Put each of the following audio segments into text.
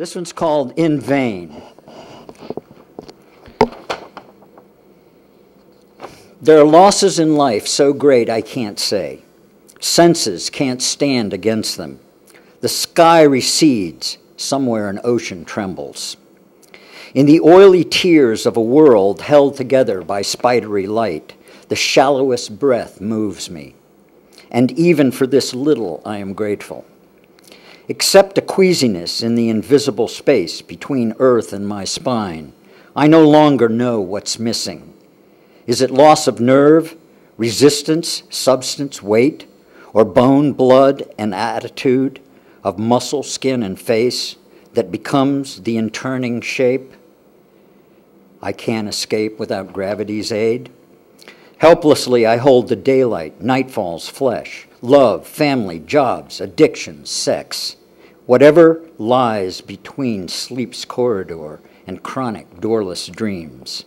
This one's called In Vain. There are losses in life so great I can't say. Senses can't stand against them. The sky recedes, somewhere an ocean trembles. In the oily tears of a world held together by spidery light, the shallowest breath moves me. And even for this little I am grateful. Except a queasiness in the invisible space between earth and my spine, I no longer know what's missing. Is it loss of nerve, resistance, substance, weight, or bone, blood, and attitude of muscle, skin, and face that becomes the interning shape I can't escape without gravity's aid? Helplessly I hold the daylight, nightfall's flesh, love, family, jobs, addictions, sex, whatever lies between sleep's corridor and chronic doorless dreams.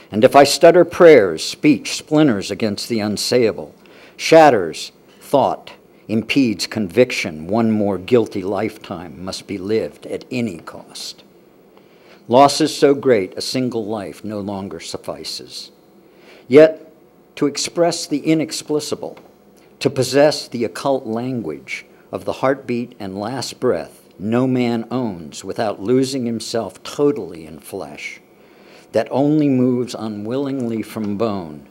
And if I stutter prayers, speech splinters against the unsayable, shatters thought, impedes conviction, one more guilty lifetime must be lived at any cost. Losses so great, a single life no longer suffices. Yet, to express the inexplicable, to possess the occult language of the heartbeat and last breath no man owns without losing himself totally in flesh, that only moves unwillingly from bone,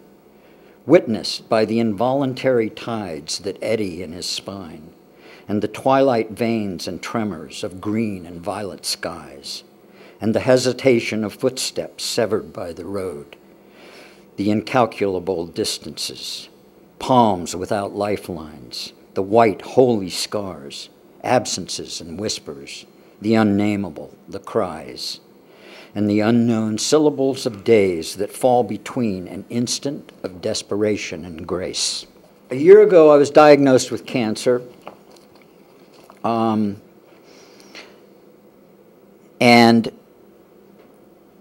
witnessed by the involuntary tides that eddy in his spine, and the twilight veins and tremors of green and violet skies, and the hesitation of footsteps severed by the road, the incalculable distances, palms without lifelines, the white holy scars, absences and whispers, the unnameable, the cries, and the unknown syllables of days that fall between an instant of desperation and grace. A year ago, I was diagnosed with cancer, and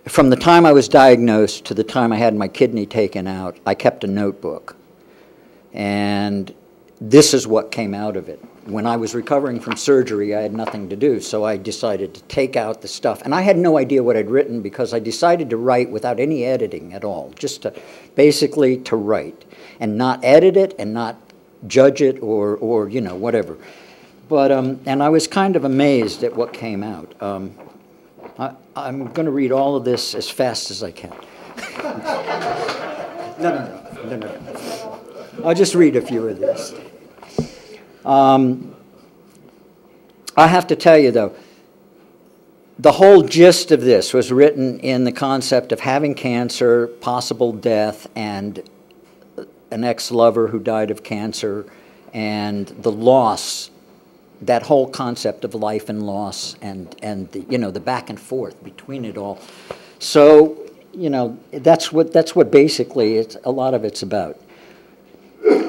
from the time I was diagnosed to the time I had my kidney taken out, I kept a notebook. And this is what came out of it. When I was recovering from surgery, I had nothing to do, so I decided to take out the stuff. And I had no idea what I'd written because I decided to write without any editing at all, just to basically to write and not edit it and not judge it or you know, whatever. But, and I was kind of amazed at what came out. I'm going to read all of this as fast as I can. No. I'll just read a few of these. I have to tell you, though, the whole gist of this was written in the concept of having cancer, possible death, and an ex-lover who died of cancer, and the loss, that whole concept of life and loss, and the, you know, the back and forth between it all. So, you know, that's what basically a lot of it's about.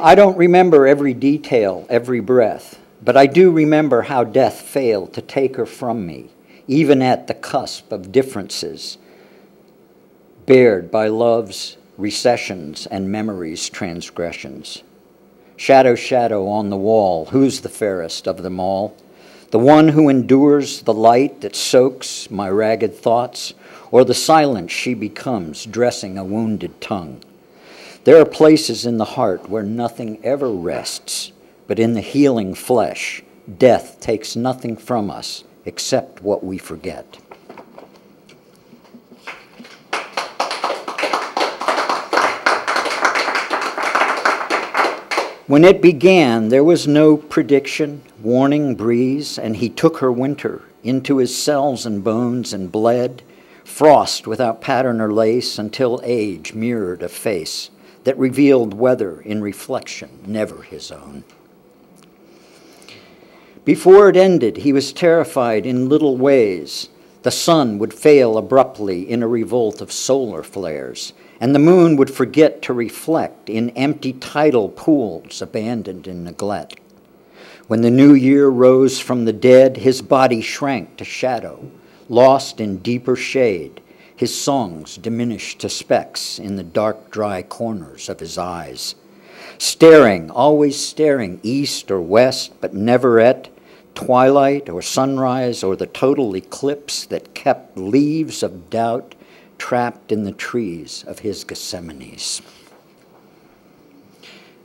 I don't remember every detail, every breath, but I do remember how death failed to take her from me, even at the cusp of differences, bared by love's recessions and memory's transgressions. Shadow, shadow on the wall, who's the fairest of them all? The one who endures the light that soaks my ragged thoughts, or the silence she becomes, dressing a wounded tongue? There are places in the heart where nothing ever rests, but in the healing flesh, death takes nothing from us except what we forget. When it began, there was no prediction, warning, breeze, and he took her winter into his cells and bones and bled, frost without pattern or lace, until age mirrored a face that revealed weather in reflection, never his own. Before it ended, he was terrified in little ways. The sun would fail abruptly in a revolt of solar flares, and the moon would forget to reflect in empty tidal pools abandoned in neglect. When the new year rose from the dead, his body shrank to shadow, lost in deeper shade, his songs diminished to specks in the dark, dry corners of his eyes. Staring, always staring east or west, but never at twilight or sunrise or the total eclipse that kept leaves of doubt trapped in the trees of his Gethsemanes.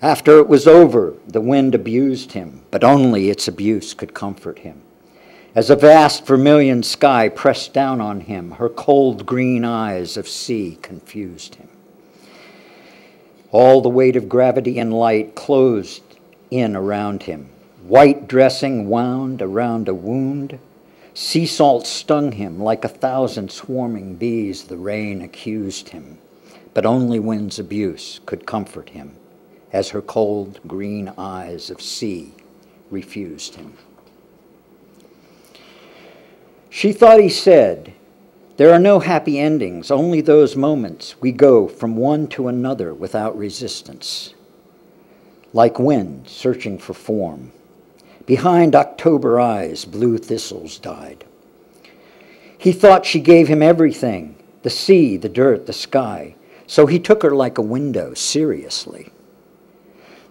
After it was over, the wind abused him, but only its abuse could comfort him. As a vast vermilion sky pressed down on him, her cold green eyes of sea confused him. All the weight of gravity and light closed in around him. White dressing wound around a wound. Sea salt stung him like 1,000 swarming bees. The rain accused him, but only wind's abuse could comfort him, as her cold green eyes of sea refused him. She thought he said, "There are no happy endings, only those moments we go from one to another without resistance, like wind searching for form. Behind October eyes, blue thistles died." He thought she gave him everything, the sea, the dirt, the sky, so he took her like a window, seriously.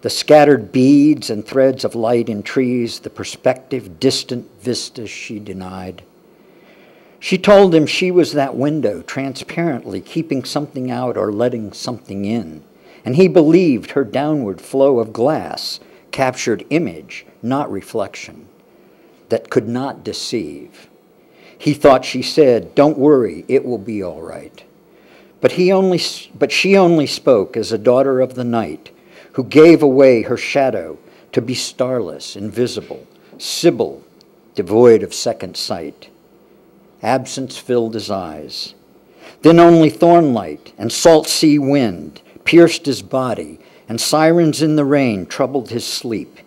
The scattered beads and threads of light in trees, the perspective, distant vistas she denied. She told him she was that window, transparently keeping something out or letting something in. And he believed her downward flow of glass captured image, not reflection, that could not deceive. He thought she said, "Don't worry, it will be all right." But she only spoke as a daughter of the night, who gave away her shadow to be starless, invisible, Sibyl, devoid of second sight. Absence filled his eyes. Then only thornlight and salt sea wind pierced his body, and sirens in the rain troubled his sleep.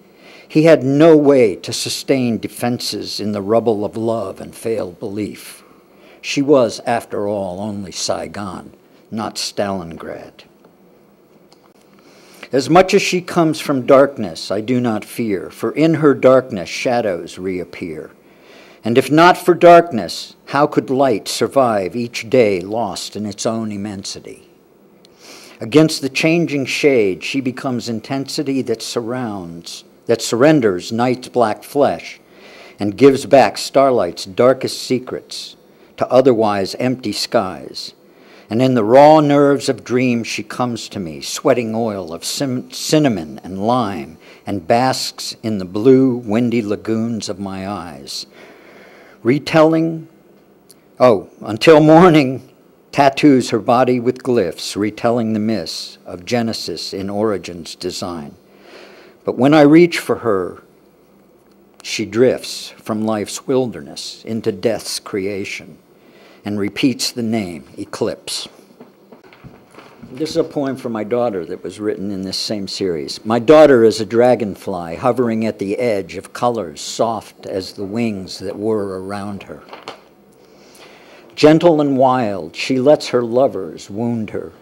He had no way to sustain defenses in the rubble of love and failed belief. She was, after all, only Saigon, not Stalingrad. As much as she comes from darkness, I do not fear, for in her darkness shadows reappear. And if not for darkness, how could light survive each day lost in its own immensity? Against the changing shade, she becomes intensity that surrenders night's black flesh and gives back starlight's darkest secrets to otherwise empty skies. And in the raw nerves of dreams she comes to me, sweating oil of cinnamon and lime, and basks in the blue, windy lagoons of my eyes. Until morning, tattoos her body with glyphs, retelling the myths of Genesis in Origin's design. But when I reach for her, she drifts from life's wilderness into death's creation and repeats the name, Eclipse. This is a poem for my daughter that was written in this same series. My daughter is a dragonfly hovering at the edge of colors soft as the wings that whir around her. Gentle and wild, she lets her lovers wound her,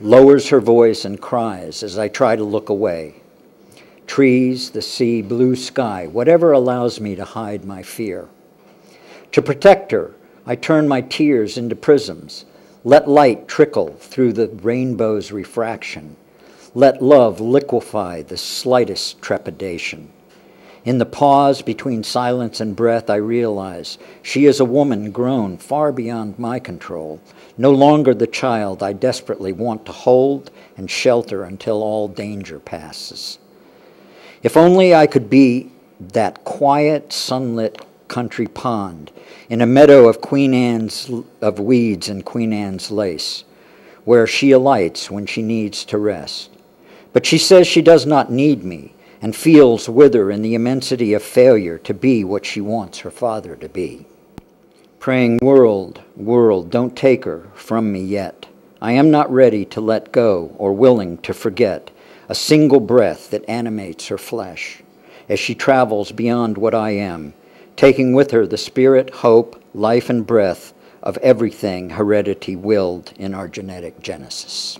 lowers her voice and cries as I try to look away. Trees, the sea, blue sky, whatever allows me to hide my fear. To protect her, I turn my tears into prisms. Let light trickle through the rainbow's refraction. Let love liquefy the slightest trepidation. In the pause between silence and breath, I realize she is a woman grown far beyond my control, no longer the child I desperately want to hold and shelter until all danger passes. If only I could be that quiet, sunlit country pond in a meadow of of weeds and Queen Anne's lace, where she alights when she needs to rest. But she says she does not need me, and feels wither in the immensity of failure to be what she wants her father to be. Praying, world, world, don't take her from me yet. I am not ready to let go or willing to forget a single breath that animates her flesh as she travels beyond what I am, taking with her the spirit, hope, life, and breath of everything heredity willed in our genetic genesis.